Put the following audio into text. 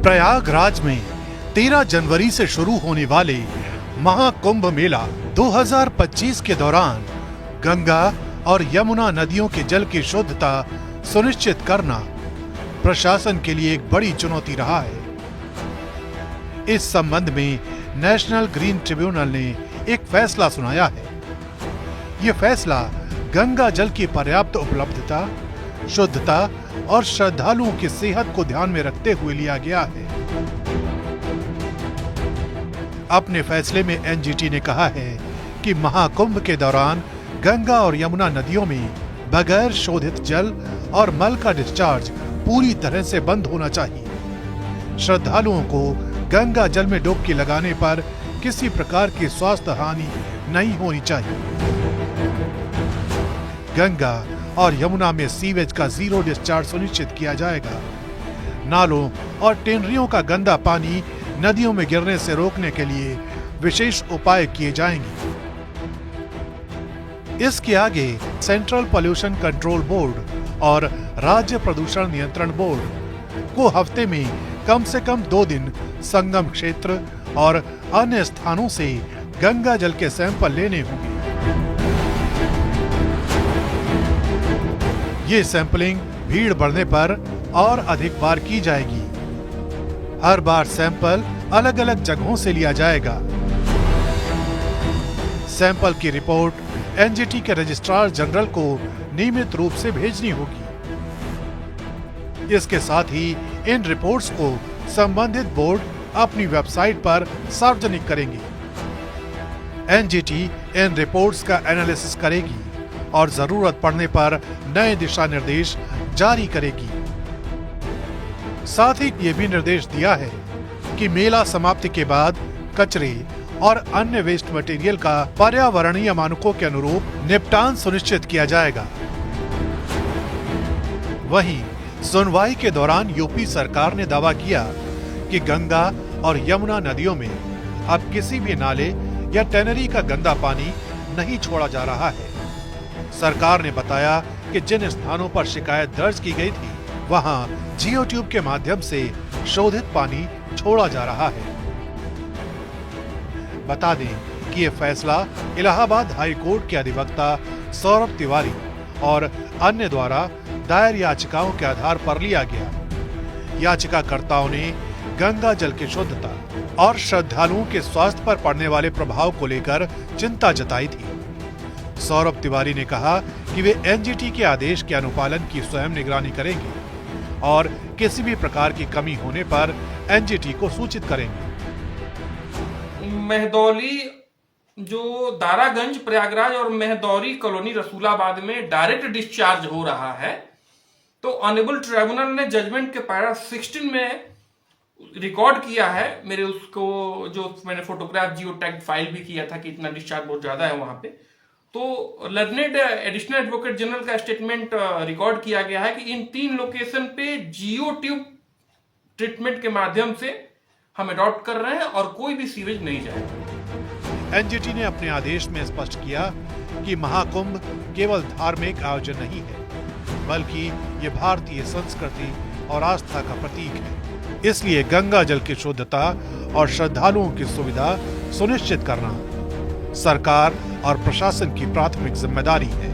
प्रयागराज में 13 जनवरी से शुरू होने वाले महाकुंभ मेला 2025 के दौरान गंगा और यमुना नदियों के जल की शुद्धता सुनिश्चित करना प्रशासन के लिए एक बड़ी चुनौती रहा है। इस संबंध में नेशनल ग्रीन ट्रिब्यूनल ने एक फैसला सुनाया है। यह फैसला गंगा जल की पर्याप्त उपलब्धता, शुद्धता और श्रद्धालुओं की सेहत को ध्यान में रखते हुए लिया गया है। अपने फैसले में एनजीटी ने कहा है कि महाकुंभ के दौरान गंगा और यमुना नदियों में बगैर शोधित जल और मल का डिस्चार्ज पूरी तरह से बंद होना चाहिए। श्रद्धालुओं को गंगा जल में डुबकी लगाने पर किसी प्रकार की स्वास्थ्य हानि नहीं होनी चाहिए। गंगा और यमुना में सीवेज का जीरो डिस्चार्ज सुनिश्चित किया जाएगा। नालों और टेनरियों का गंदा पानी नदियों में गिरने से रोकने के लिए विशेष उपाय किए जाएंगे। इसके आगे सेंट्रल पोल्यूशन कंट्रोल बोर्ड और राज्य प्रदूषण नियंत्रण बोर्ड को हफ्ते में कम से कम 2 दिन संगम क्षेत्र और अन्य स्थानों से गंगा जल के सैंपल लेने होंगे। ये सैंपलिंग भीड़ बढ़ने पर और अधिक बार की जाएगी। हर बार सैंपल अलग अलग जगहों से लिया जाएगा। सैंपल की रिपोर्ट एनजीटी के रजिस्ट्रार जनरल को नियमित रूप से भेजनी होगी। इसके साथ ही इन रिपोर्ट्स को संबंधित बोर्ड अपनी वेबसाइट पर सार्वजनिक करेंगे। एनजीटी इन रिपोर्ट्स का एनालिसिस करेगी और जरूरत पड़ने पर नए दिशा निर्देश जारी करेगी। साथ ही ये भी निर्देश दिया है कि मेला समाप्ति के बाद कचरे और अन्य वेस्ट मटेरियल का पर्यावरणीय मानकों के अनुरूप निपटान सुनिश्चित किया जाएगा। वहीं सुनवाई के दौरान यूपी सरकार ने दावा किया कि गंगा और यमुना नदियों में अब किसी भी नाले या टैनरी का गंदा पानी नहीं छोड़ा जा रहा है। सरकार ने बताया कि जिन स्थानों पर शिकायत दर्ज की गई थी, वहां जियो ट्यूब के माध्यम से शोधित पानी छोड़ा जा रहा है। बता दें कि यह फैसला इलाहाबाद हाई कोर्ट के अधिवक्ता सौरभ तिवारी और अन्य द्वारा दायर याचिकाओं के आधार पर लिया गया। याचिकाकर्ताओं ने गंगा जल की शुद्धता और श्रद्धालुओं के स्वास्थ्य पर पड़ने वाले प्रभाव को लेकर चिंता जताई थी। सौरभ तिवारी ने कहा कि वे एनजीटी के आदेश के अनुपालन की स्वयं निगरानी करेंगे और किसी भी प्रकार की कमी होने पर एनजीटी को सूचित करेंगे। मेहदौली जो दारागंज, प्रयागराज और मेहदौली कॉलोनी रसूलाबाद में डायरेक्ट डिस्चार्ज हो रहा है, तो ऑनरेबल ट्रिब्यूनल ने जजमेंट के पैरा 16 में रिकॉर्ड किया है। मेरे उसको जो मैंने फोटोग्राफ जियो टैग फाइल भी किया था कि इतना डिस्चार्ज बहुत ज्यादा है वहां पे। तो लर्नेड एडिशनल एडवोकेट जनरल का स्टेटमेंट रिकॉर्ड किया गया है कि इन 3 लोकेशन पे जियो ट्यूब ट्रीटमेंट के माध्यम से हम अडॉप्ट कर रहे हैं और कोई भी सीवेज नहीं जाएगा। एनजीटी ने अपने आदेश में स्पष्ट किया कि महाकुंभ केवल धार्मिक आयोजन नहीं है, बल्कि ये भारतीय संस्कृति और आस्था का प्रतीक है। इसलिए गंगा जल की शुद्धता और श्रद्धालुओं की सुविधा सुनिश्चित करना सरकार और प्रशासन की प्राथमिक जिम्मेदारी है।